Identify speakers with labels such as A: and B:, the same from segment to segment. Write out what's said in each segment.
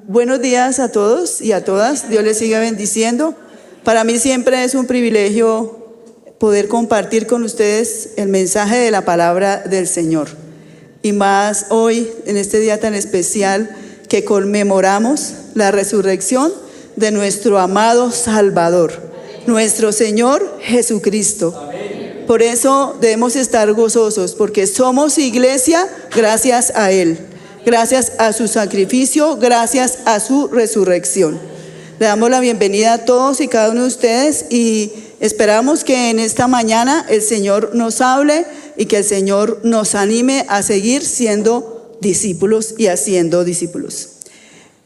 A: Buenos días a todos y a todas. Dios les siga bendiciendo. Para mí siempre es un privilegio poder compartir con ustedes el mensaje de la palabra del Señor. Y más hoy, en este día tan especial, que conmemoramos la resurrección de nuestro amado Salvador, nuestro Señor Jesucristo. Amén. Por eso debemos estar gozosos, porque somos iglesia gracias a Él, gracias a su sacrificio, gracias a su resurrección. Le damos la bienvenida a todos y cada uno de ustedes y esperamos que en esta mañana el Señor nos hable y que el Señor nos anime a seguir siendo discípulos y haciendo discípulos.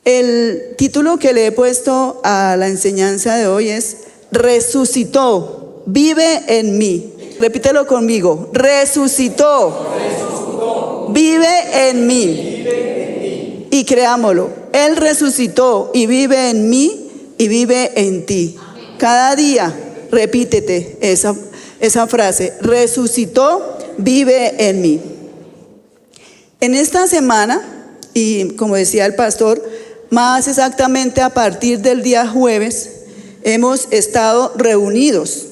A: El título que le he puesto a la enseñanza de hoy es Resucitó, vive en mí. Repítelo conmigo, resucitó, vive en mí. Y creámoslo, Él resucitó y vive en mí y vive en ti. Cada día repítete esa frase, resucitó, vive en mí. En esta semana, y como decía el pastor, más exactamente a partir del día jueves, hemos estado reunidos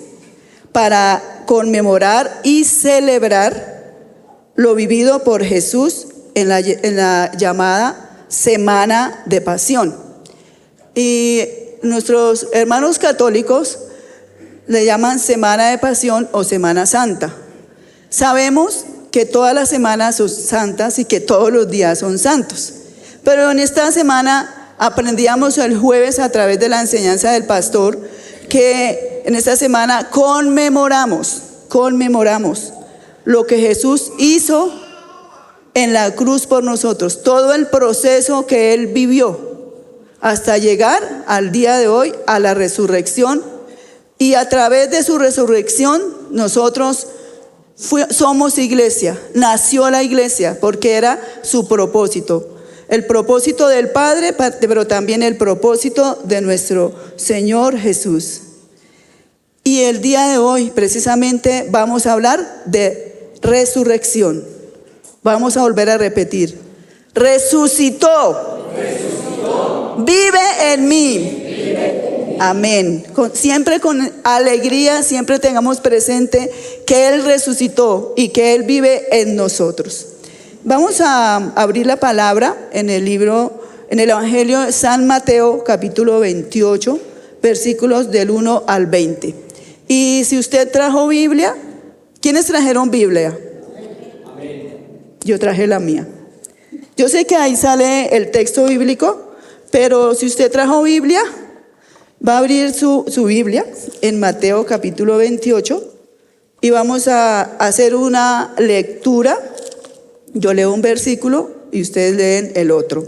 A: para conmemorar y celebrar lo vivido por Jesús en la llamada Semana de Pasión. Y nuestros hermanos católicos le llaman Semana de Pasión o Semana Santa. Sabemos que todas las semanas son santas y que todos los días son santos. Pero en esta semana aprendíamos el jueves a través de la enseñanza del pastor que en esta semana conmemoramos lo que Jesús hizo en la cruz por nosotros, todo el proceso que Él vivió hasta llegar al día de hoy a la resurrección, y a través de su resurrección nosotros somos iglesia, nació la iglesia porque era su propósito. El propósito del Padre, pero también el propósito de nuestro Señor Jesús. Y el día de hoy, precisamente, vamos a hablar de resurrección. Vamos a volver a repetir. Resucitó. Vive en mí. Amén. Siempre con alegría, siempre tengamos presente que Él resucitó y que Él vive en nosotros. Vamos a abrir la palabra en el Evangelio de San Mateo, capítulo 28, versículos del 1 al 20. Y si usted trajo Biblia, ¿quiénes trajeron Biblia? Yo traje la mía. Yo sé que ahí sale el texto bíblico, pero si usted trajo Biblia, va a abrir su Biblia en Mateo, capítulo 28, y vamos a hacer una lectura. Yo leo un versículo y ustedes leen el otro.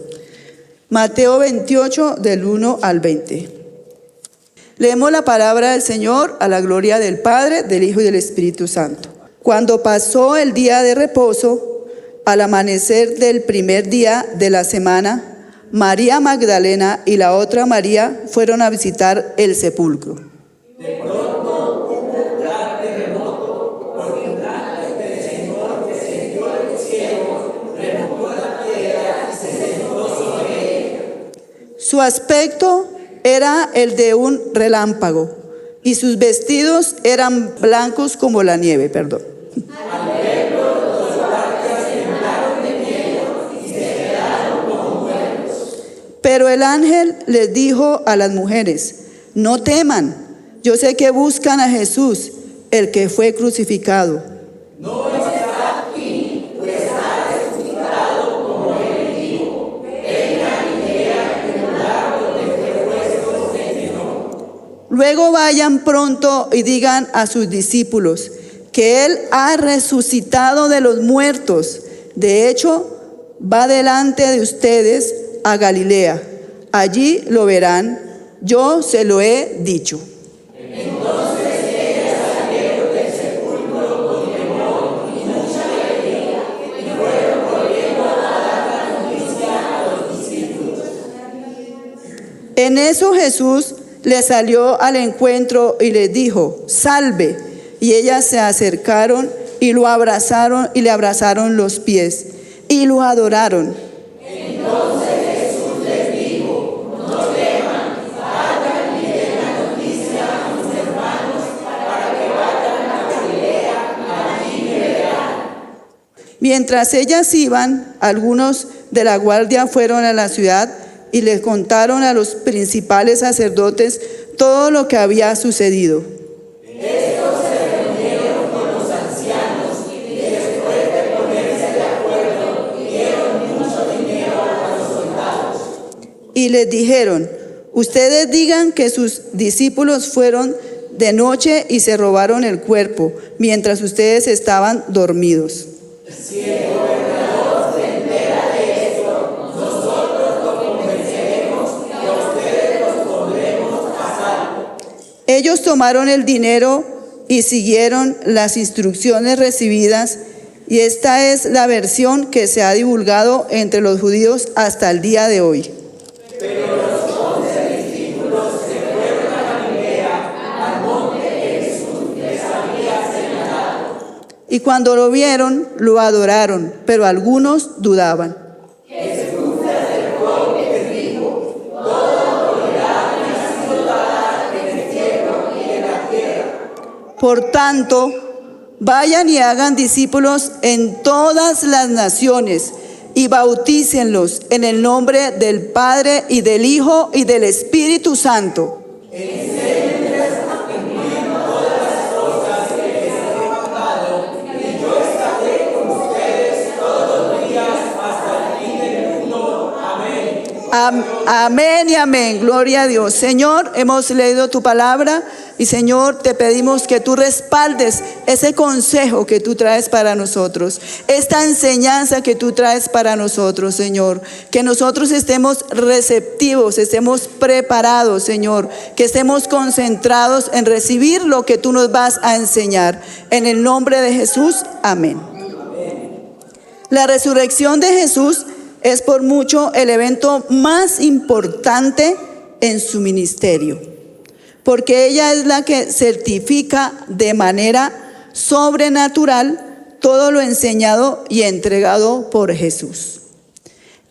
A: Mateo 28, del 1 al 20. Leemos la palabra del Señor a la gloria del Padre, del Hijo y del Espíritu Santo. Cuando pasó el día de reposo, al amanecer del primer día de la semana, María Magdalena y la otra María fueron a visitar el sepulcro. De pronto hubo un gran terremoto, porque un ángel del Señor descendió del cielo, removió la piedra y se sentó sobre ella. Su aspecto era el de un relámpago, y sus vestidos eran blancos como la nieve. Al verlo, los guardias temblaron de miedo y se quedaron como muertos. Pero el ángel les dijo a las mujeres: no teman, yo sé que buscan a Jesús, el que fue crucificado. No está aquí, pues ha resucitado como Él dijo. Vengan y vean el lugar donde fue puesto el Señor. Luego vayan pronto y digan a sus discípulos que Él ha resucitado de los muertos. De hecho, va delante de ustedes a Galilea. Allí lo verán. Yo se lo he dicho. Entonces ellas salieron del sepulcro con temor y mucha alegría, y fueron corriendo a dar la noticia a los discípulos. En eso Jesús les salió al encuentro y les dijo: salve. Y ellas se acercaron y lo abrazaron y le abrazaron los pies y lo adoraron. Entonces Jesús les dijo: Mientras ellas iban, algunos de la guardia fueron a la ciudad y les contaron a los principales sacerdotes todo lo que había sucedido.
B: Estos se reunieron con los ancianos y después de ponerse de acuerdo, dieron mucho dinero a los soldados.
A: Y les dijeron: ustedes digan que sus discípulos fueron de noche y se robaron el cuerpo, mientras ustedes estaban dormidos.
B: Si el gobernador se entera de esto, nosotros lo convenceremos y a ustedes los pondremos a salvo.
A: Ellos tomaron el dinero y siguieron las instrucciones recibidas, y esta es la versión que se ha divulgado entre los judíos hasta el día de hoy.
B: Pero los 11 discípulos se fueron a Galilea, al monte que Jesús les había señalado.
A: Y cuando lo vieron, lo adoraron, pero algunos dudaban.
B: Jesús se acercó y les dijo: toda autoridad me ha sido dada en el cielo y en la tierra.
A: Por tanto, vayan y hagan discípulos en todas las naciones y bautícenlos en el nombre del Padre y del Hijo y del Espíritu Santo.
B: Enséñenles a cumplir todas las cosas que les he mandado, y yo estaré con ustedes todos los días hasta el fin del mundo. Amén.
A: Amén y amén. Gloria a Dios. Señor, hemos leído tu palabra y Señor, te pedimos que tú respaldes ese consejo que tú traes para nosotros, esta enseñanza que tú traes para nosotros, Señor. Que nosotros estemos receptivos, estemos preparados, Señor, que estemos concentrados en recibir lo que tú nos vas a enseñar. En el nombre de Jesús, amén. La resurrección de Jesús es por mucho el evento más importante en su ministerio, porque ella es la que certifica de manera sobrenatural todo lo enseñado y entregado por Jesús.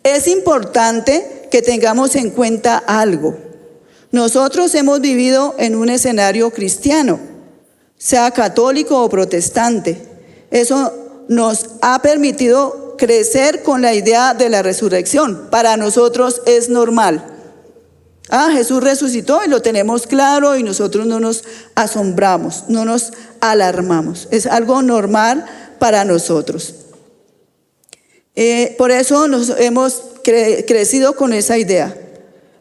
A: Es importante que tengamos en cuenta algo. Nosotros hemos vivido en un escenario cristiano, sea católico o protestante. Eso nos ha permitido crecer con la idea de la resurrección. Para nosotros es normal. Jesús resucitó y lo tenemos claro y nosotros no nos asombramos, no nos alarmamos. Es algo normal para nosotros. Por eso nos hemos crecido con esa idea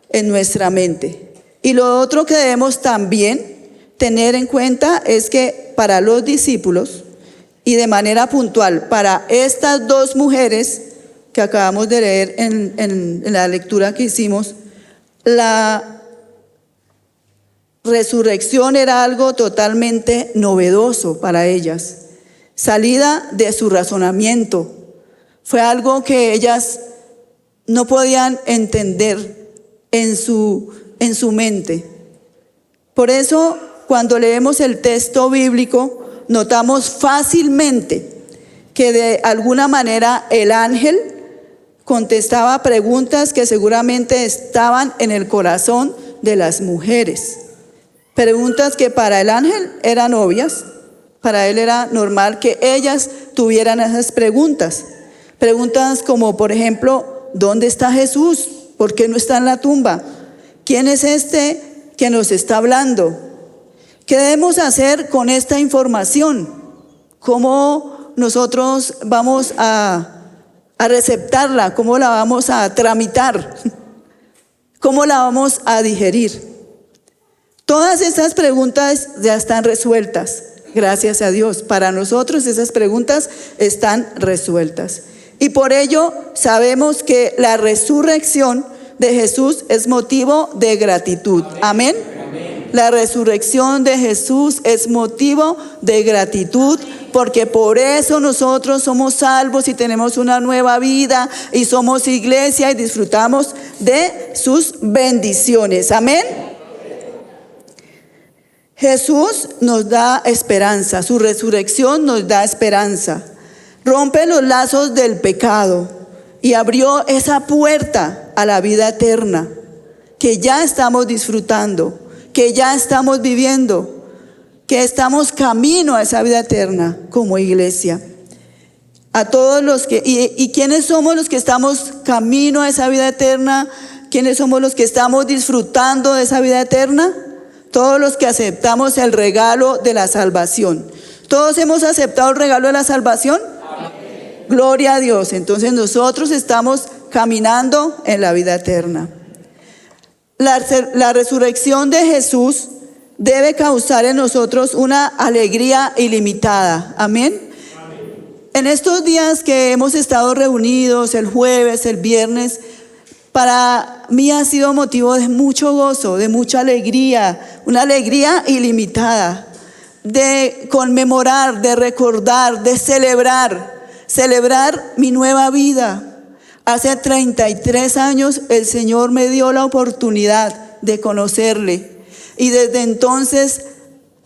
A: en nuestra mente. Y lo otro que debemos también tener en cuenta es que para los discípulos, y de manera puntual para estas dos mujeres que acabamos de leer en la lectura que hicimos, la resurrección era algo totalmente novedoso para ellas, salida de su razonamiento. Fue algo que ellas no podían entender en su mente. Por eso, cuando leemos el texto bíblico, notamos fácilmente que de alguna manera el ángel contestaba preguntas que seguramente estaban en el corazón de las mujeres. Preguntas que para el ángel eran obvias, para él era normal que ellas tuvieran esas preguntas. Preguntas como, por ejemplo, ¿dónde está Jesús? ¿Por qué no está en la tumba? ¿Quién es este que nos está hablando? ¿Qué debemos hacer con esta información? ¿Cómo nosotros vamos a receptarla? ¿Cómo la vamos a tramitar? ¿Cómo la vamos a digerir? Todas esas preguntas ya están resueltas, gracias a Dios. Para nosotros esas preguntas están resueltas. Y por ello sabemos que la resurrección de Jesús es motivo de gratitud. Amén. La resurrección de Jesús es motivo de gratitud, porque por eso nosotros somos salvos y tenemos una nueva vida y somos iglesia y disfrutamos de sus bendiciones. Amén. Jesús nos da esperanza, su resurrección nos da esperanza. Rompe los lazos del pecado y abrió esa puerta a la vida eterna que ya estamos disfrutando, que ya estamos viviendo, que estamos camino a esa vida eterna como iglesia. A todos los que, y ¿quiénes somos los que estamos camino a esa vida eterna? ¿Quiénes somos los que estamos disfrutando de esa vida eterna? Todos los que aceptamos el regalo de la salvación. ¿Todos hemos aceptado el regalo de la salvación? Amén. Gloria a Dios. Entonces nosotros estamos caminando en la vida eterna. La resurrección de Jesús debe causar en nosotros una alegría ilimitada. Amén. En estos días que hemos estado reunidos, el jueves, el viernes, para mí ha sido motivo de mucho gozo, de mucha alegría, una alegría ilimitada, de conmemorar, de recordar, de celebrar mi nueva vida. Hace 33 años el Señor me dio la oportunidad de conocerle y desde entonces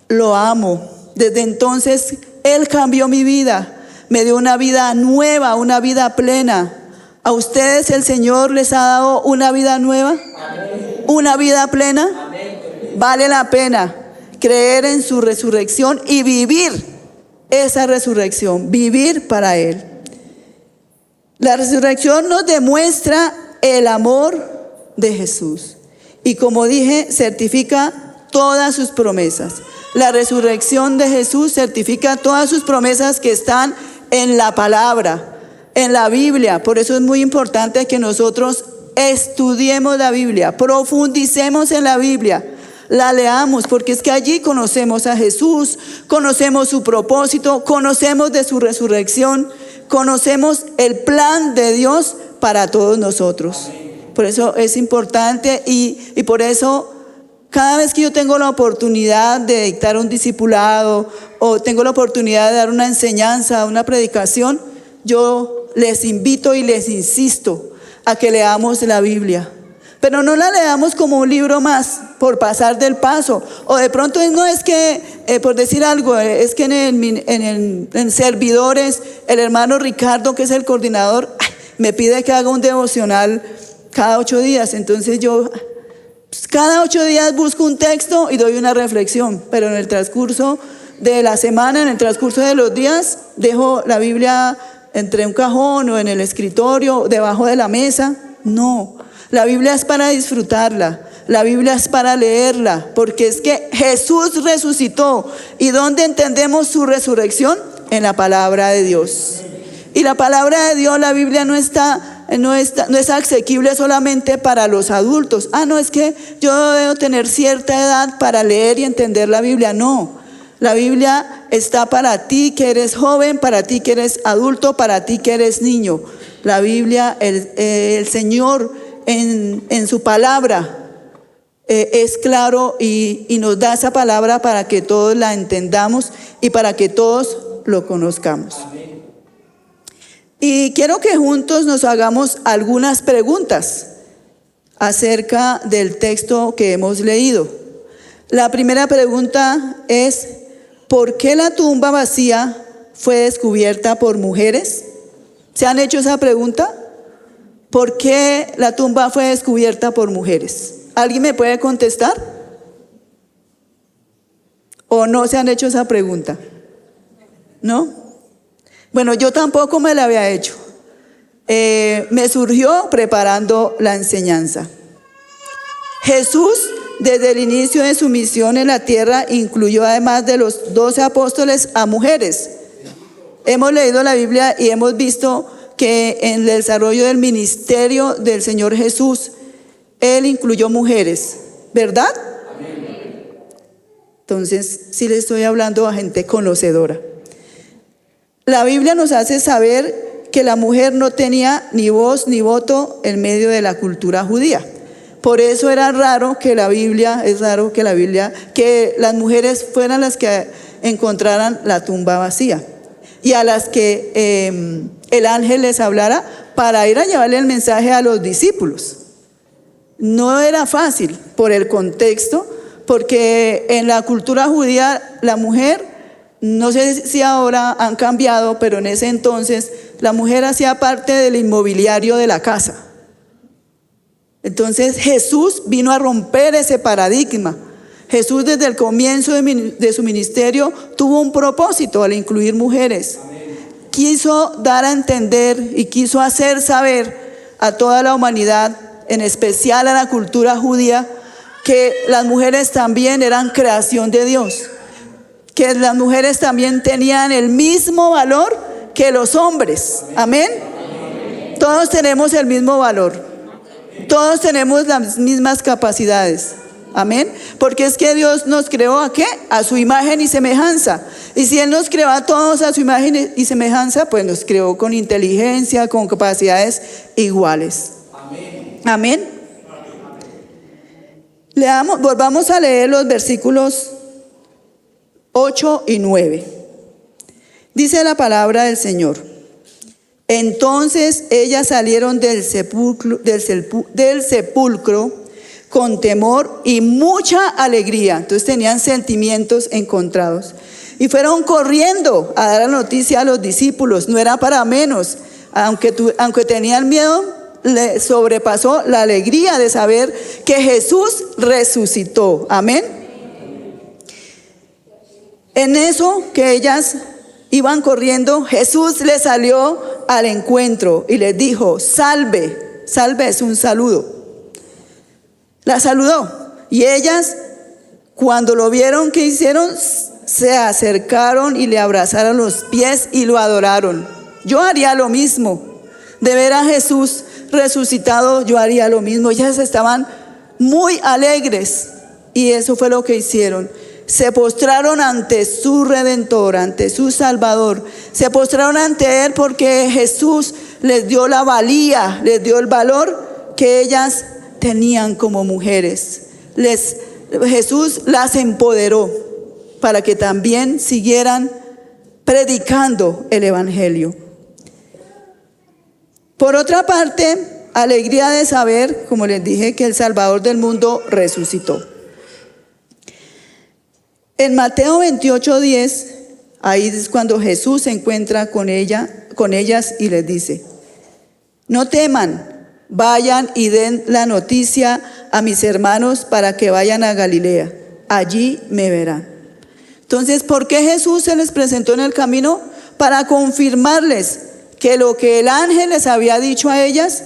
A: lo amo. Desde entonces Él cambió mi vida. Me dio una vida nueva, una vida plena. ¿A ustedes el Señor les ha dado una vida nueva? Amén. ¿Una vida plena? Amén. Vale la pena creer en su resurrección y vivir esa resurrección, vivir para Él. La resurrección nos demuestra el amor de Jesús. Y como dije, certifica todas sus promesas. La resurrección de Jesús certifica todas sus promesas que están en la palabra, en la Biblia. Por eso es muy importante que nosotros estudiemos la Biblia, profundicemos en la Biblia, la leamos, porque es que allí conocemos a Jesús, conocemos su propósito, conocemos de su resurrección, conocemos el plan de Dios para todos nosotros. Por eso es importante y por eso cada vez que yo tengo la oportunidad de dictar un discipulado o tengo la oportunidad de dar una enseñanza, una predicación, yo les invito y les insisto a que leamos la Biblia. Pero no la leamos como un libro más por pasar del paso. O de pronto no es que, por decir algo, es que en servidores, el hermano Ricardo, que es el coordinador, me pide que haga un devocional cada 8 días. Entonces yo cada 8 días busco un texto y doy una reflexión. Pero en el transcurso de la semana, en el transcurso de los días, dejo la Biblia entre un cajón o en el escritorio, debajo de la mesa. No, la Biblia es para disfrutarla, la Biblia es para leerla, porque es que Jesús resucitó. ¿Y dónde entendemos su resurrección? En la palabra de Dios. Y la palabra de Dios, la Biblia no es asequible solamente para los adultos. No, es que yo debo tener cierta edad para leer y entender la Biblia. No, la Biblia está para ti que eres joven, para ti que eres adulto, para ti que eres niño. La Biblia, el Señor en su palabra es claro y nos da esa palabra para que todos la entendamos y para que todos lo conozcamos. Y quiero que juntos nos hagamos algunas preguntas acerca del texto que hemos leído. La primera pregunta es: ¿por qué la tumba vacía fue descubierta por mujeres? ¿Se han hecho esa pregunta? ¿Por qué la tumba fue descubierta por mujeres? ¿Alguien me puede contestar? ¿O no se han hecho esa pregunta? ¿No? Bueno, yo tampoco me la había hecho. Me surgió preparando la enseñanza. Jesús, desde el inicio de su misión en la tierra, incluyó además de los 12 apóstoles a mujeres. Hemos leído la Biblia y hemos visto que en el desarrollo del ministerio del Señor Jesús, Él incluyó mujeres, ¿verdad? Entonces, sí le estoy hablando a gente conocedora. La Biblia nos hace saber que la mujer no tenía ni voz ni voto en medio de la cultura judía. Por eso era raro que que las mujeres fueran las que encontraran la tumba vacía y a las que el ángel les hablara para ir a llevarle el mensaje a los discípulos. No era fácil por el contexto, porque en la cultura judía la mujer, no sé si ahora han cambiado, pero en ese entonces la mujer hacía parte del inmobiliario de la casa. Entonces Jesús vino a romper ese paradigma. Jesús desde el comienzo de su ministerio tuvo un propósito al incluir mujeres. quiso dar a entender y quiso hacer saber a toda la humanidad, en especial a la cultura judía, que las mujeres también eran creación de Dios, que las mujeres también tenían el mismo valor que los hombres. Amén. Todos tenemos el mismo valor, todos tenemos las mismas capacidades. Amén. Porque es que Dios nos creó ¿a qué? A su imagen y semejanza. Y si Él nos creó a todos a su imagen y semejanza, pues nos creó con inteligencia, con capacidades iguales. Amén. Amén. Volvamos a leer los versículos 8 y 9. Dice la palabra del Señor: entonces ellas salieron del sepulcro con temor y mucha alegría. Entonces tenían sentimientos encontrados. Y fueron corriendo a dar la noticia a los discípulos. No era para menos. Aunque tenían miedo, le sobrepasó la alegría de saber que Jesús resucitó. Amén. En eso que ellas iban corriendo, Jesús les salió al encuentro y les dijo: salve. Salve es un saludo. La saludó, y ellas, cuando lo vieron, ¿qué hicieron? Se acercaron y le abrazaron los pies y lo adoraron. Yo haría lo mismo. De ver a Jesús resucitado, yo haría lo mismo. Ellas estaban muy alegres, y eso fue lo que hicieron. Se postraron ante su Redentor, ante su Salvador. Se postraron ante Él porque Jesús les dio la valía, les dio el valor que ellas tenían como mujeres. Jesús las empoderó para que también siguieran predicando el evangelio. Por otra parte, alegría de saber, como les dije, que el Salvador del mundo resucitó. En Mateo 28:10, ahí es cuando Jesús se encuentra con ellas y les dice: no teman, vayan y den la noticia a mis hermanos para que vayan a Galilea. Allí me verán. Entonces, ¿por qué Jesús se les presentó en el camino? Para confirmarles que lo que el ángel les había dicho a ellas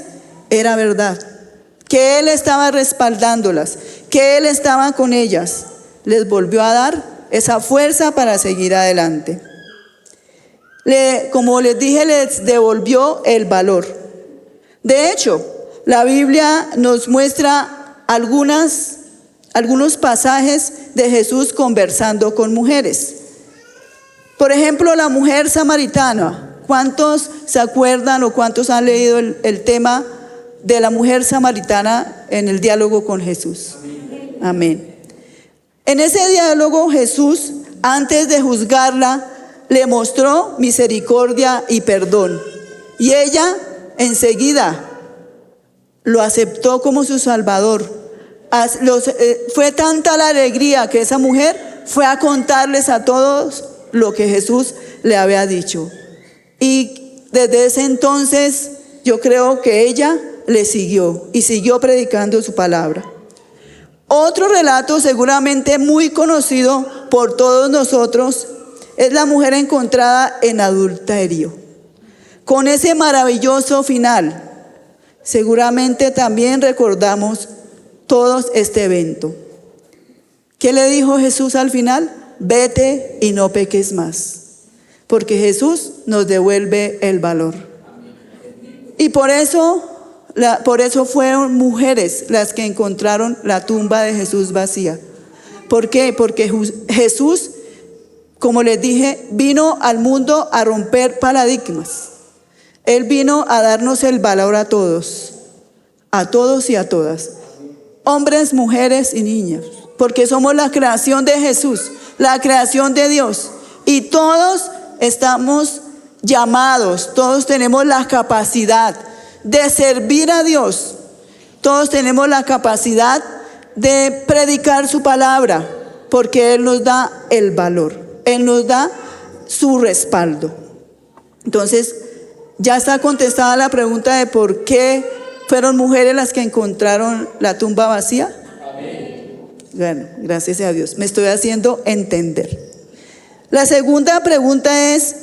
A: era verdad. Que Él estaba respaldándolas, que Él estaba con ellas. Les volvió a dar esa fuerza para seguir adelante. Como les dije, les devolvió el valor. De hecho, la Biblia nos muestra algunos pasajes de Jesús conversando con mujeres. Por ejemplo, la mujer samaritana. ¿Cuántos se acuerdan o cuántos han leído el tema de la mujer samaritana en el diálogo con Jesús? Amén. En ese diálogo, Jesús, antes de juzgarla, le mostró misericordia y perdón. Y ella enseguida lo aceptó como su Salvador. Fue tanta la alegría que esa mujer fue a contarles a todos lo que Jesús le había dicho. Y desde ese entonces yo creo que ella le siguió y siguió predicando su palabra. Otro relato seguramente muy conocido por todos nosotros es la mujer encontrada en adulterio, con ese maravilloso final. Seguramente también recordamos todos este evento. ¿Qué le dijo Jesús al final? Vete y no peques más, porque Jesús nos devuelve el valor. Y por eso fueron mujeres las que encontraron la tumba de Jesús vacía. ¿Por qué? Porque Jesús, como les dije, vino al mundo a romper paradigmas. Él vino a darnos el valor a todos y a todas, hombres, mujeres y niños, porque somos la creación de Jesús, la creación de Dios, y todos estamos llamados, todos tenemos la capacidad de servir a Dios, todos tenemos la capacidad de predicar su palabra, porque Él nos da el valor, Él nos da su respaldo. Entonces, ya está contestada la pregunta de por qué fueron mujeres las que encontraron la tumba vacía. Amén. Bueno, gracias a Dios, me estoy haciendo entender. La segunda pregunta es: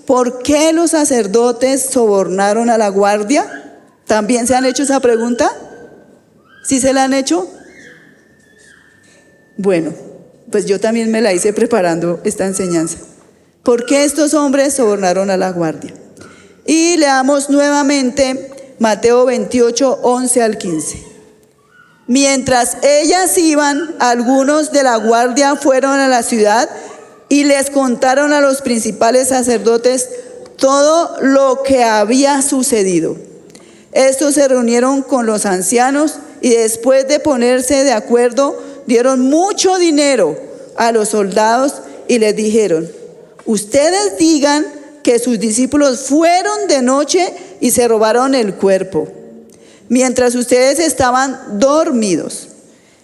A: ¿por qué los sacerdotes sobornaron a la guardia? ¿También se han hecho esa pregunta? ¿Sí se la han hecho? Bueno, pues yo también me la hice preparando esta enseñanza. ¿Por qué estos hombres sobornaron a la guardia? Y leamos nuevamente Mateo 28, 11 al 15. Mientras ellas iban, algunos de la guardia fueron a la ciudad y les contaron a los principales sacerdotes todo lo que había sucedido. Estos se reunieron con los ancianos y después de ponerse de acuerdo, dieron mucho dinero a los soldados y les dijeron: ustedes digan que sus discípulos fueron de noche y se robaron el cuerpo, mientras ustedes estaban dormidos.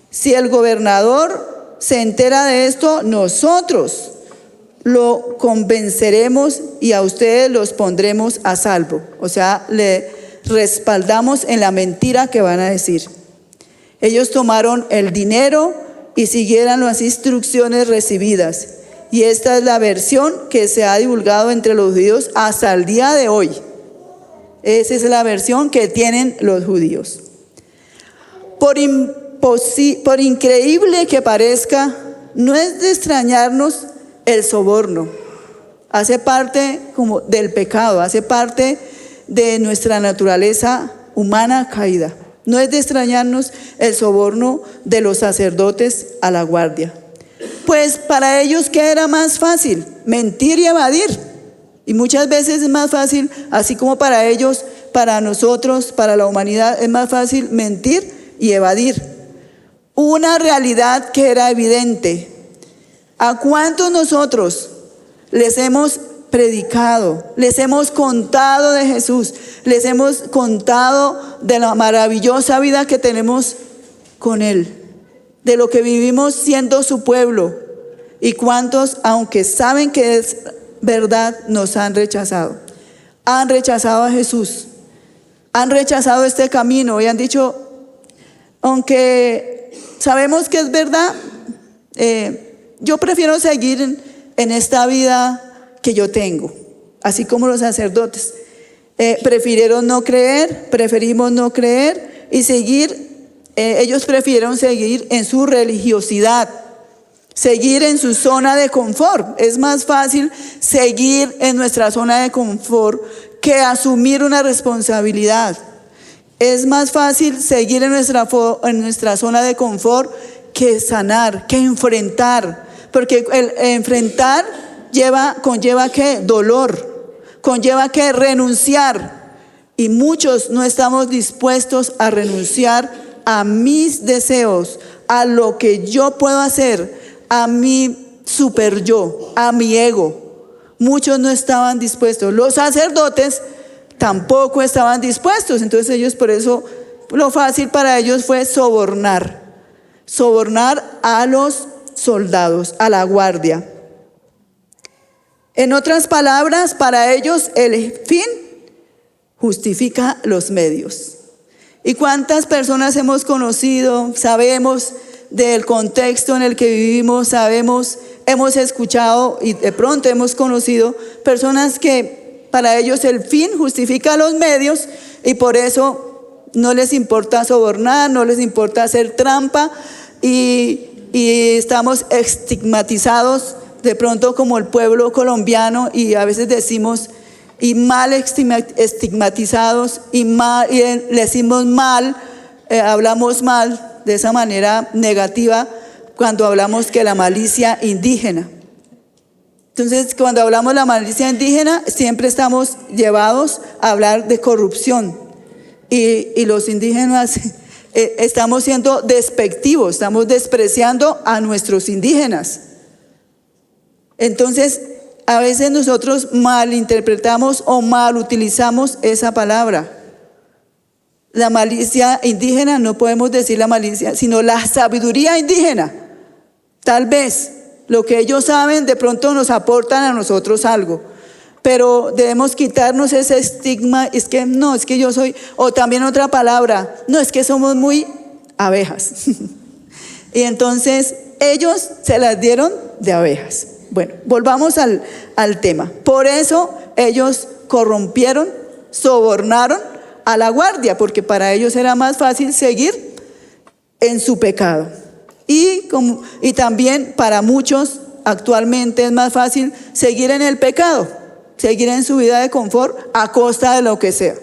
A: Si el gobernador se entera de esto, nosotros lo convenceremos y a ustedes los pondremos a salvo. O sea, le respaldamos en la mentira que van a decir. Ellos tomaron el dinero y siguieron las instrucciones recibidas. Y esta es la versión que se ha divulgado entre los judíos hasta el día de hoy. Esa es la versión que tienen los judíos. Por increíble que parezca, no es de extrañarnos el soborno. Hace parte como del pecado, hace parte de nuestra naturaleza humana caída. No es de extrañarnos el soborno de los sacerdotes a la guardia. Pues para ellos, ¿qué era más fácil? Mentir y evadir. Y muchas veces es más fácil, así como para ellos, para nosotros, para la humanidad, es más fácil mentir y evadir. Una realidad que era evidente. ¿A cuántos nosotros les hemos predicado, les hemos contado de Jesús, les hemos contado de la maravillosa vida que tenemos con Él, de lo que vivimos siendo su pueblo? ¿Y cuántos, aunque saben que es verdad, nos han rechazado? Han rechazado a Jesús, han rechazado este camino y han dicho: aunque sabemos que es verdad, yo prefiero seguir en esta vida que yo tengo. Así como los sacerdotes preferimos no creer y seguir. Ellos prefirieron seguir en su religiosidad, seguir en su zona de confort. Es más fácil seguir en nuestra zona de confort que asumir una responsabilidad. Es más fácil seguir en nuestra zona de confort que sanar, que enfrentar. Porque el enfrentar conlleva ¿qué? Dolor, conlleva ¿qué? Renunciar. Y muchos no estamos dispuestos a renunciar a mis deseos, a lo que yo puedo hacer, a mi super yo, a mi ego. Muchos no estaban dispuestos. Los sacerdotes tampoco estaban dispuestos. Entonces ellos, por eso, lo fácil para ellos fue sobornar a los soldados, a la guardia. En otras palabras, para ellos el fin justifica los medios. ¿Y cuántas personas hemos conocido? Sabemos del contexto en el que vivimos, hemos escuchado y de pronto hemos conocido personas que para ellos el fin justifica los medios y por eso no les importa sobornar, no les importa hacer trampa y estamos estigmatizados de pronto como el pueblo colombiano y a veces decimos y mal estigmatizados y le decimos mal, hablamos mal de esa manera negativa cuando hablamos que la malicia indígena. Entonces, cuando hablamos de la malicia indígena, siempre estamos llevados a hablar de corrupción y los indígenas estamos siendo despectivos, estamos despreciando a nuestros indígenas. Entonces, a veces nosotros malinterpretamos o mal utilizamos esa palabra. La malicia indígena, no podemos decir la malicia, sino la sabiduría indígena. Tal vez lo que ellos saben de pronto nos aportan a nosotros algo, pero debemos quitarnos ese estigma, es que yo soy, o también otra palabra, no, es que somos muy abejas. Y entonces ellos se las dieron de abejas. Bueno, volvamos al tema. Por eso ellos corrompieron, sobornaron a la guardia, porque para ellos era más fácil seguir en su pecado. Y también para muchos actualmente es más fácil seguir en el pecado, seguir en su vida de confort a costa de lo que sea.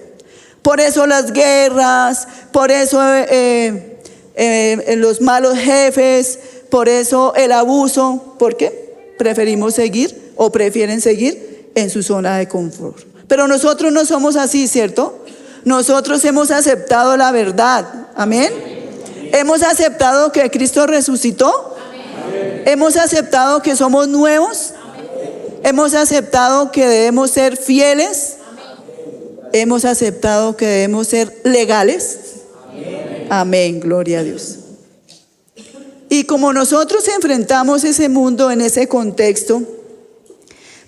A: Por eso las guerras, por eso los malos jefes, por eso el abuso, porque preferimos seguir o prefieren seguir en su zona de confort. Pero nosotros no somos así, ¿cierto? Nosotros hemos aceptado la verdad, amén. Hemos aceptado que Cristo resucitó. Hemos aceptado que somos nuevos. Hemos aceptado que debemos ser fieles. Hemos aceptado que debemos ser legales. Amén, gloria a Dios. Y como nosotros enfrentamos ese mundo en ese contexto,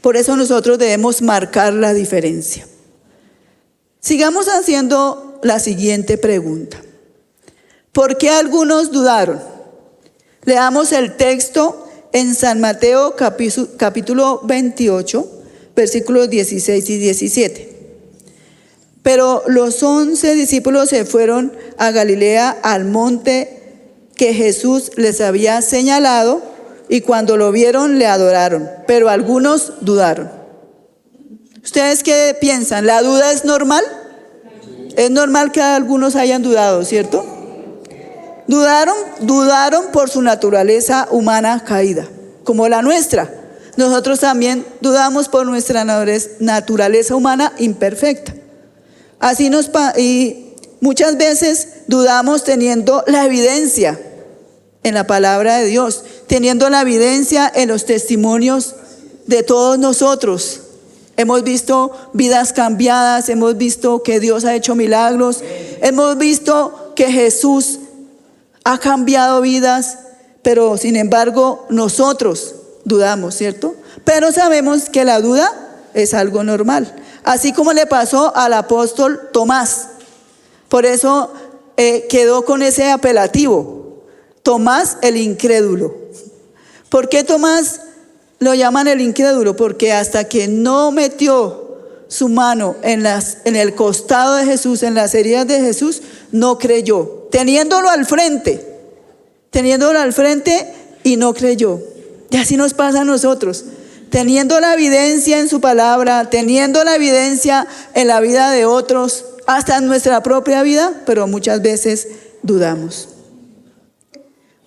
A: por eso nosotros debemos marcar la diferencia. Sigamos haciendo la siguiente pregunta. ¿Por qué algunos dudaron? Leamos el texto en San Mateo capítulo 28, versículos 16 y 17. Pero los 11 discípulos se fueron a Galilea, al monte que Jesús les había señalado, y cuando lo vieron le adoraron, pero algunos dudaron. ¿Ustedes qué piensan? ¿La duda es normal? Es normal que algunos hayan dudado, ¿cierto? Dudaron por su naturaleza humana caída, como la nuestra. Nosotros también dudamos por nuestra naturaleza humana imperfecta. Y muchas veces dudamos teniendo la evidencia en la palabra de Dios, teniendo la evidencia en los testimonios de todos nosotros. Hemos visto vidas cambiadas, hemos visto que Dios ha hecho milagros, hemos visto que Jesús ha cambiado vidas, pero sin embargo nosotros dudamos, ¿cierto? Pero sabemos que la duda es algo normal, así como le pasó al apóstol Tomás. Por eso quedó con ese apelativo, Tomás el incrédulo. ¿Por qué Tomás lo llaman el incrédulo? Porque hasta que no metió su mano en el costado de Jesús, en las heridas de Jesús, no creyó. Teniéndolo al frente y no creyó. Y así nos pasa a nosotros. Teniendo la evidencia en su palabra, teniendo la evidencia en la vida de otros, hasta en nuestra propia vida, pero muchas veces dudamos.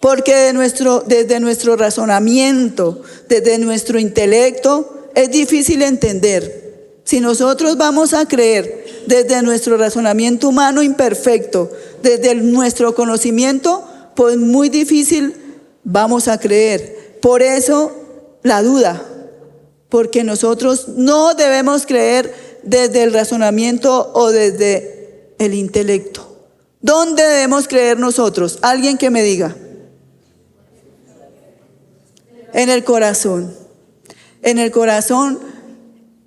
A: Porque desde nuestro razonamiento, desde nuestro intelecto, es difícil entender. Si nosotros vamos a creer desde nuestro razonamiento humano imperfecto, desde nuestro conocimiento, pues muy difícil vamos a creer. Por eso la duda, porque nosotros no debemos creer desde el razonamiento o desde el intelecto. ¿Dónde debemos creer nosotros? Alguien que me diga. En el corazón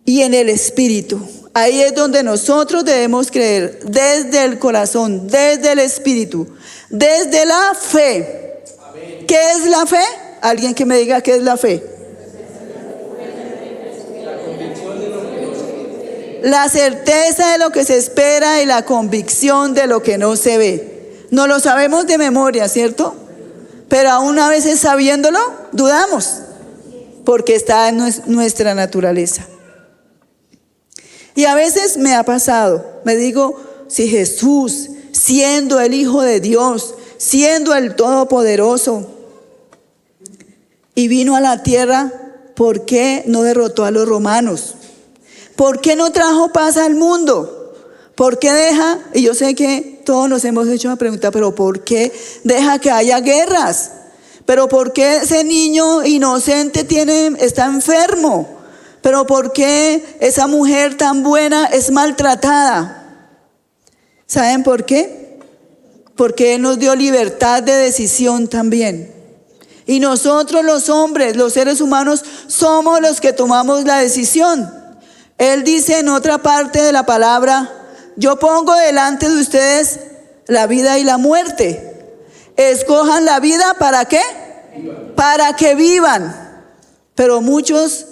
A: y en el espíritu. Ahí es donde nosotros debemos creer, desde el corazón, desde el espíritu, desde la fe. Amén. ¿Qué es la fe? Alguien que me diga qué es la fe. La certeza de lo que se espera y la convicción de lo que no se ve. No lo sabemos de memoria, ¿cierto? Pero aún a veces sabiéndolo, dudamos, porque está en nuestra naturaleza. Y a veces me ha pasado, me digo, si Jesús, siendo el Hijo de Dios, siendo el Todopoderoso, y vino a la tierra, ¿por qué no derrotó a los romanos? ¿Por qué no trajo paz al mundo? ¿Por qué deja? Y yo sé que todos nos hemos hecho una pregunta, pero ¿por qué deja que haya guerras? ¿Pero por qué ese niño inocente está enfermo? ¿Pero por qué esa mujer tan buena es maltratada? ¿Saben por qué? Porque Él nos dio libertad de decisión también. Y nosotros los hombres, los seres humanos, somos los que tomamos la decisión. Él dice en otra parte de la palabra: yo pongo delante de ustedes la vida y la muerte. Escojan la vida, ¿para qué? Para que vivan. Pero muchos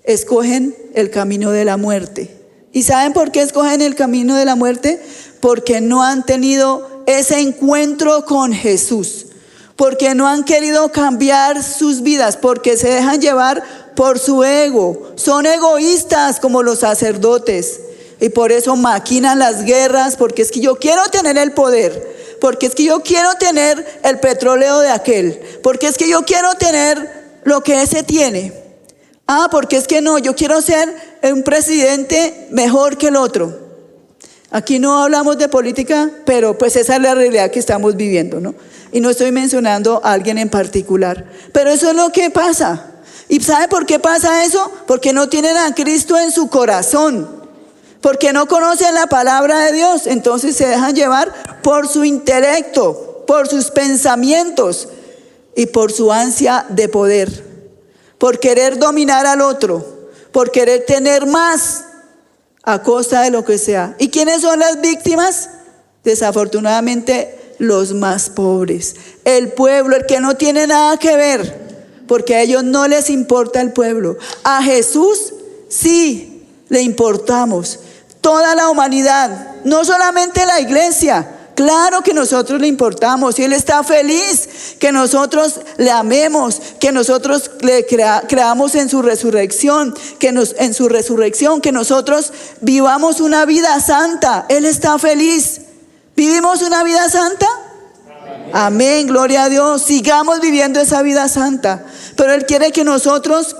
A: escogen el camino de la muerte. ¿Y saben por qué escogen el camino de la muerte? Porque no han tenido ese encuentro con Jesús, porque no han querido cambiar sus vidas, porque se dejan llevar por su ego. Son egoístas como los sacerdotes y por eso maquinan las guerras, porque es que yo quiero tener el poder, porque es que yo quiero tener el petróleo de aquel, porque es que yo quiero tener lo que ese tiene. Porque es que no, yo quiero ser un presidente mejor que el otro. Aquí no hablamos de política, pero pues esa es la realidad que estamos viviendo, ¿no? Y no estoy mencionando a alguien en particular, pero eso es lo que pasa. ¿Y sabe por qué pasa eso? Porque no tienen a Cristo en su corazón, porque no conocen la palabra de Dios. Entonces se dejan llevar por su intelecto, por sus pensamientos y por su ansia de poder, por querer dominar al otro, por querer tener más a costa de lo que sea. ¿Y quiénes son las víctimas? Desafortunadamente los más pobres, el pueblo, el que no tiene nada que ver, porque a ellos no les importa el pueblo. A Jesús sí le importamos, toda la humanidad, no solamente la iglesia. Claro que nosotros le importamos y Él está feliz que nosotros le amemos, que nosotros le creamos en su resurrección, que nosotros vivamos una vida santa. Él está feliz. ¿Vivimos una vida santa? Amén, gloria a Dios. Sigamos viviendo esa vida santa. Pero Él quiere que nosotros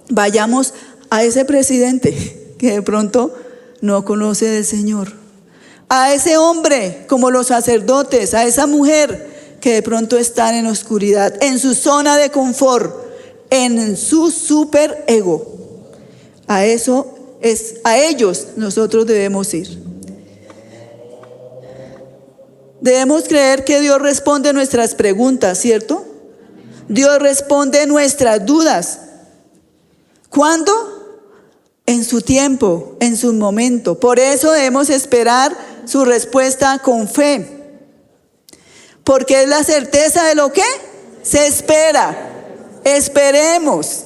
A: vayamos a ese presidente que de pronto no conoce del Señor, a ese hombre como los sacerdotes, a esa mujer que de pronto están en oscuridad, en su zona de confort, en su super ego. A ellos nosotros debemos ir. Debemos creer que Dios responde nuestras preguntas, ¿cierto? Dios responde nuestras dudas. ¿Cuándo? En su tiempo, en su momento. Por eso debemos esperar su respuesta con fe, porque es la certeza de lo que se espera. Esperemos.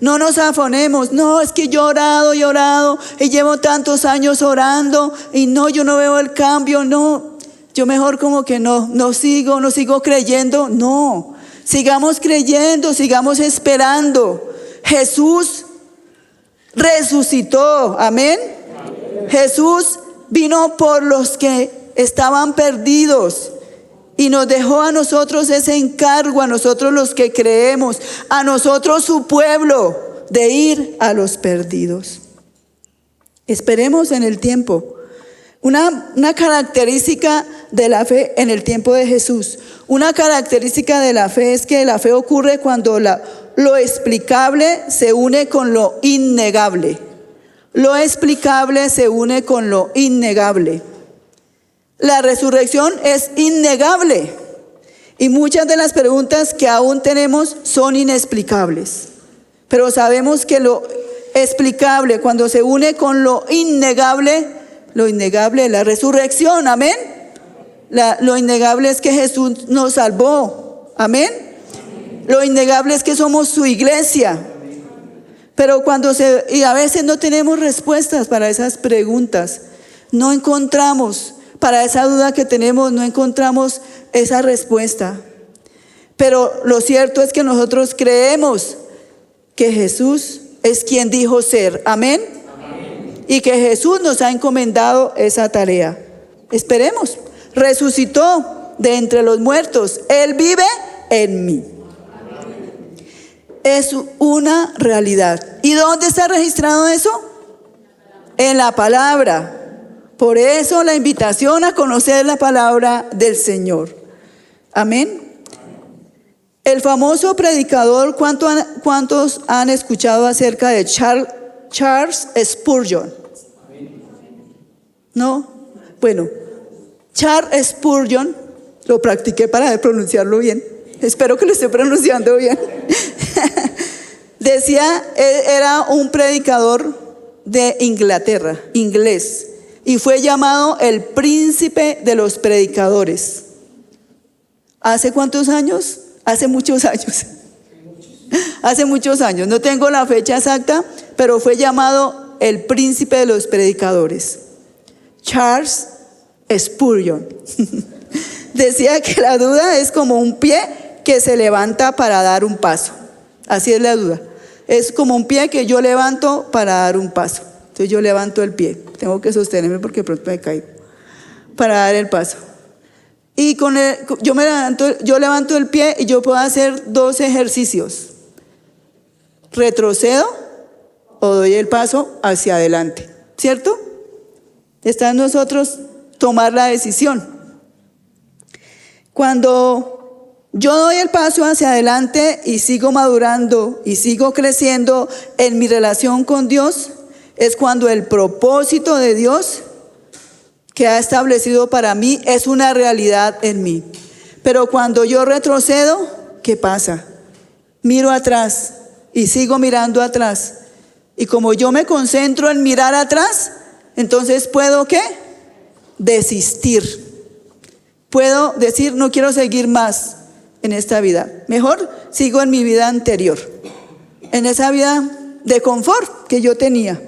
A: No nos afanemos. No, es que yo he orado y llevo tantos años orando y no, yo no veo el cambio. No, yo mejor como que no sigo creyendo. No, sigamos creyendo, sigamos esperando. Jesús resucitó, amén. Jesús vino por los que estaban perdidos y nos dejó a nosotros ese encargo, a nosotros los que creemos, a nosotros su pueblo, de ir a los perdidos. Esperemos en el tiempo. Una característica de la fe en el tiempo de Jesús, una característica de la fe es que la fe ocurre cuando lo explicable se une con lo innegable. Lo explicable se une con lo innegable. La resurrección es innegable y muchas de las preguntas que aún tenemos son inexplicables. Pero sabemos que lo explicable, cuando se une con lo innegable es la resurrección, amén. Lo innegable es que Jesús nos salvó, amén. Lo innegable es que somos su iglesia. Pero y a veces no tenemos respuestas para esas preguntas. No encontramos, para esa duda que tenemos, no encontramos esa respuesta. Pero lo cierto es que nosotros creemos que Jesús es quien dijo ser. Amén. Y que Jesús nos ha encomendado esa tarea. Esperemos. Resucitó de entre los muertos. Él vive en mí. Es una realidad. ¿Y dónde está registrado eso? En la palabra. Por eso la invitación a conocer la palabra del Señor. Amén. El famoso predicador, ¿cuántos han escuchado acerca de Charles Spurgeon? ¿No? Bueno, Charles Spurgeon, lo practiqué para pronunciarlo bien. Espero que lo esté pronunciando bien. Decía, era un predicador de Inglaterra, inglés, y fue llamado el príncipe de los predicadores. ¿Hace cuántos años? Hace muchos años. hace muchos años, no tengo la fecha exacta, pero fue llamado el príncipe de los predicadores, Charles Spurgeon. Decía que la duda es como un pie que se levanta para dar un paso. Así es la duda. Es como un pie que yo levanto para dar un paso. Entonces yo levanto el pie. Tengo que sostenerme porque pronto me caigo. Para dar el paso. Y yo levanto el pie y yo puedo hacer 2 ejercicios. Retrocedo o doy el paso hacia adelante. ¿Cierto? Está en nosotros tomar la decisión. Cuando yo doy el paso hacia adelante y sigo madurando y sigo creciendo en mi relación con Dios, es cuando el propósito de Dios que ha establecido para mí es una realidad en mí. Pero cuando yo retrocedo, ¿qué pasa? Miro atrás y sigo mirando atrás. Y como yo me concentro en mirar atrás, entonces puedo, ¿qué? Desistir. Puedo decir, no quiero seguir más en esta vida. Mejor sigo en mi vida anterior, en esa vida de confort que yo tenía.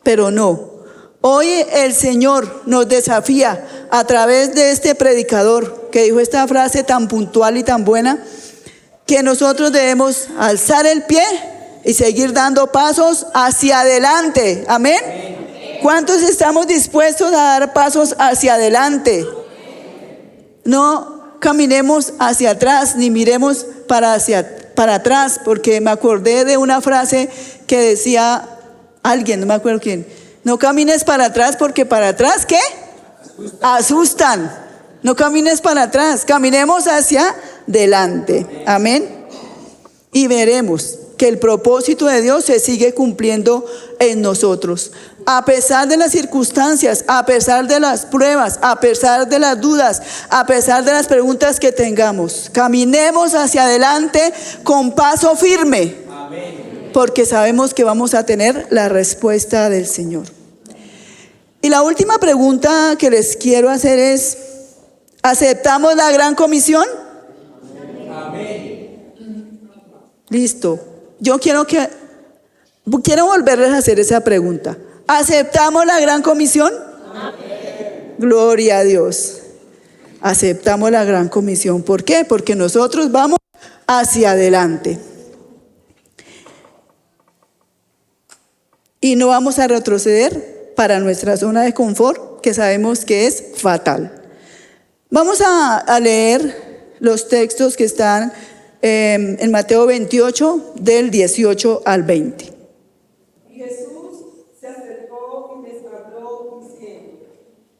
A: Pero no. Hoy el Señor nos desafía a través de este predicador que dijo esta frase tan puntual y tan buena, que nosotros debemos alzar el pie y seguir dando pasos hacia adelante. Amén. ¿Cuántos estamos dispuestos a dar pasos hacia adelante? No caminemos hacia atrás ni miremos para atrás, porque me acordé de una frase que decía alguien, no me acuerdo quién. No camines para atrás porque para atrás, ¿qué? Asustan. No camines para atrás, caminemos hacia adelante. Amén. Y veremos que el propósito de Dios se sigue cumpliendo en nosotros. A pesar de las circunstancias, a pesar de las pruebas, a pesar de las dudas, a pesar de las preguntas que tengamos, caminemos hacia adelante con paso firme. Amén. Porque sabemos que vamos a tener la respuesta del Señor. Y la última pregunta que les quiero hacer es, ¿aceptamos la gran comisión? Amén. Listo. Yo quiero volverles a hacer esa pregunta. ¿Aceptamos la gran comisión? Amén. Gloria a Dios. Aceptamos la gran comisión. ¿Por qué? Porque nosotros vamos hacia adelante. Y no vamos a retroceder para nuestra zona de confort, que sabemos que es fatal. Vamos a leer los textos que están en Mateo 28, del 18 al 20.
C: Y Jesús se acercó y les habló diciendo: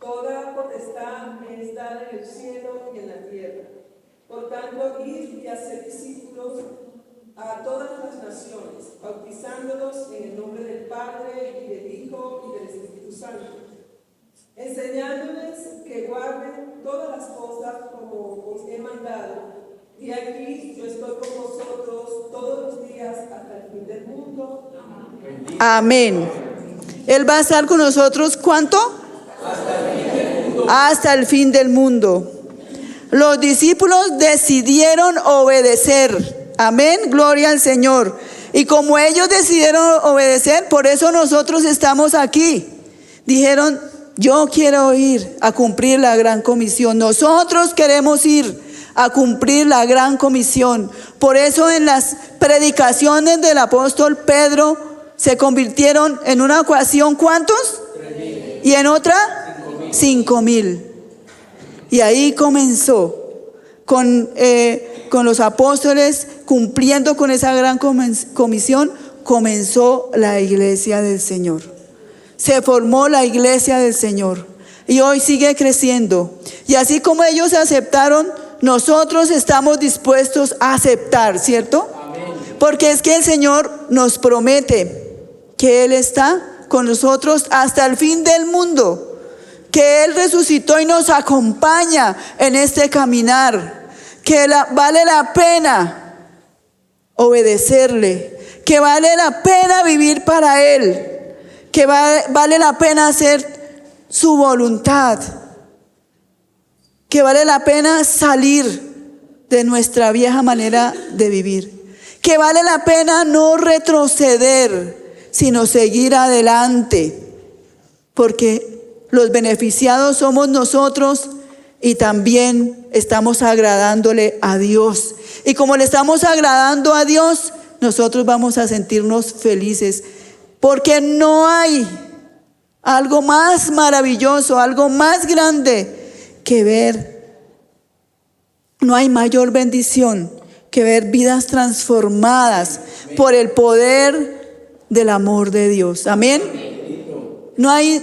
C: Toda potestad me está en el cielo y en la tierra. Por tanto, id y hacer discípulos a todas las naciones, bautizándolos en el nombre del Padre, y del Hijo, y del Espíritu Santo, enseñándoles que guarden todas las cosas como os he mandado. Y aquí yo estoy con vosotros todos los días hasta el fin del mundo.
A: Amén. Él va a estar con nosotros, ¿cuánto?
B: Hasta el fin del mundo.
A: Hasta el fin del mundo. Los discípulos decidieron obedecer. Amén, gloria al Señor. Y como ellos decidieron obedecer, por eso nosotros estamos aquí. Dijeron, yo quiero ir a cumplir la gran comisión. Nosotros queremos ir a cumplir la gran comisión. Por eso en las predicaciones del apóstol Pedro se convirtieron en una ocasión, ¿cuántos? 3,000. Y en otra 5,000. Y ahí comenzó con los apóstoles cumpliendo con esa gran comisión. Comenzó la iglesia del Señor. Se formó la iglesia del Señor y hoy sigue creciendo. Y así como ellos aceptaron, nosotros estamos dispuestos a aceptar, ¿cierto? Amén. Porque es que el Señor nos promete que Él está con nosotros hasta el fin del mundo, que Él resucitó y nos acompaña en este caminar, que vale la pena obedecerle, que vale la pena vivir para Él, que vale la pena hacer su voluntad, que vale la pena salir de nuestra vieja manera de vivir, que vale la pena no retroceder, sino seguir adelante, porque los beneficiados somos nosotros y también estamos agradándole a Dios. Y como le estamos agradando a Dios, nosotros vamos a sentirnos felices, porque no hay algo más maravilloso, algo más grande que ver. No hay mayor bendición que ver vidas transformadas por el poder del amor de Dios. Amén. No hay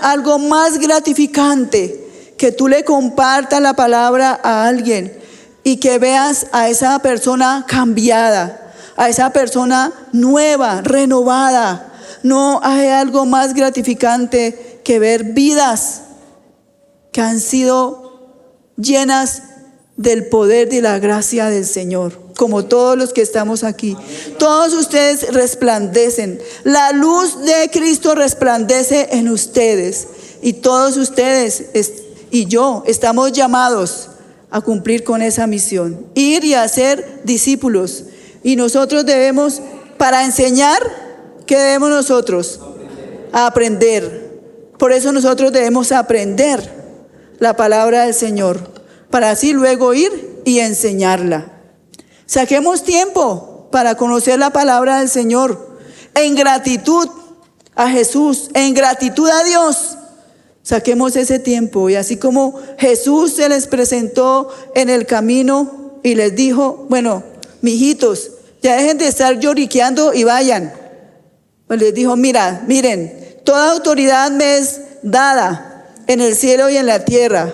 A: algo más gratificante que tú le compartas la palabra a alguien y que veas a esa persona cambiada, a esa persona nueva, renovada. No hay algo más gratificante que ver vidas que han sido llenas del poder y la gracia del Señor, como todos los que estamos aquí. Todos ustedes resplandecen. La luz de Cristo resplandece en ustedes. Y todos ustedes y yo estamos llamados a cumplir con esa misión. Ir y hacer discípulos. Y nosotros debemos, para enseñar, ¿qué debemos nosotros? Aprender. Por eso nosotros debemos aprender la palabra del Señor, para así luego ir y enseñarla. Saquemos tiempo para conocer la palabra del Señor en gratitud a Jesús, en gratitud a Dios. Saquemos ese tiempo, y así como Jesús se les presentó en el camino y les dijo: bueno, mijitos, ya dejen de estar lloriqueando y vayan. Pues les dijo: miren, toda autoridad me es dada en el cielo y en la tierra.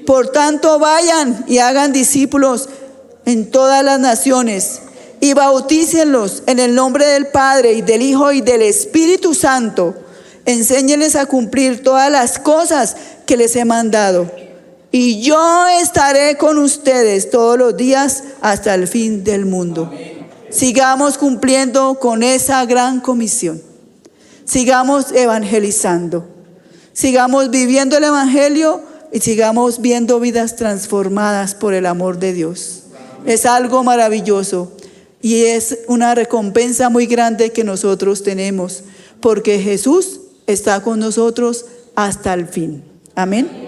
A: Por tanto, vayan y hagan discípulos en todas las naciones y bautícenlos en el nombre del Padre y del Hijo y del Espíritu Santo. Enséñenles a cumplir todas las cosas que les he mandado. Y yo estaré con ustedes todos los días hasta el fin del mundo. Sigamos cumpliendo con esa gran comisión. Sigamos evangelizando. Sigamos viviendo el evangelio y sigamos viendo vidas transformadas por el amor de Dios. Es algo maravilloso y es una recompensa muy grande que nosotros tenemos, porque Jesús está con nosotros hasta el fin. Amén.